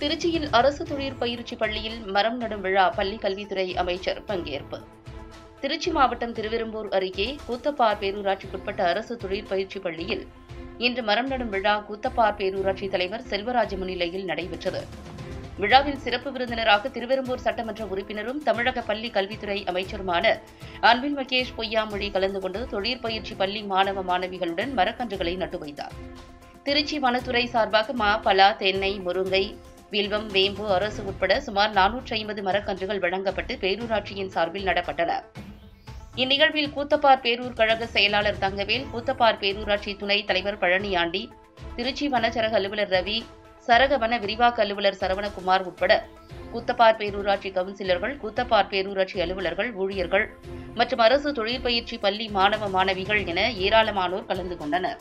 திருச்சியில் அரசு தொழிற்பயிற்சி பள்ளியில் மரம் நடும் விழா பள்ளிக் கல்வித்துறை அமைச்சர் பங்கேற்பு. திருச்சி மாவட்டம் திருவெரும்பூர் அருகே கூத்தப்பார் பேரூராட்சிக்குட்பட்ட அரசு தொழிற்பயிற்சி பள்ளியில் இன்று மரம் நடும் விழா கூத்தப்பார் பேரூராட்சி தலைவர் செல்வராஜ் முன்னிலையில் நடைபெற்றது. விழாவில் சிறப்பு விருந்தினராக திருவெரும்பூர் சட்டமன்ற உறுப்பினரும் தமிழக பள்ளி கல்வித்துறை அமைச்சருமான அன்பில் மகேஷ் பொய்யாமொழி கலந்து கொண்டு தொழிற்பயிற்சி பள்ளி மாணவ மாணவிகளுடன் மரக்கன்றுகளை நட்டு வைத்தார். திருச்சி வனத்துறை சார்பாக மா, பலா, தென்னை, முருங்கை, வில்வம், வேம்பு, அரசு உட்பட சுமார் 450 மரக்கன்றுகள் வழங்கப்பட்டு பேரூராட்சியின் சார்பில் நடப்பட்டன. இந்நிகழ்வில் கூத்தப்பார் பேரூர் கழக செயலாளர் தங்கவேல், கூத்தப்பார் பேரூராட்சி துணைத் தலைவர் பழனியாண்டி, திருச்சி வனச்சரக அலுவலர் ரவி, சரக வன விரிவாக்க அலுவலர் சரவணகுமார் உட்பட கூத்தப்பார் பேரூராட்சி கவுன்சிலர்கள், கூத்தப்பார் பேரூராட்சி அலுவலர்கள், ஊழியர்கள் மற்றும் அரசு தொழிற்பயிற்சி பள்ளி மாணவ மாணவிகள் என ஏராளமானோர் கலந்து கொண்டனர்.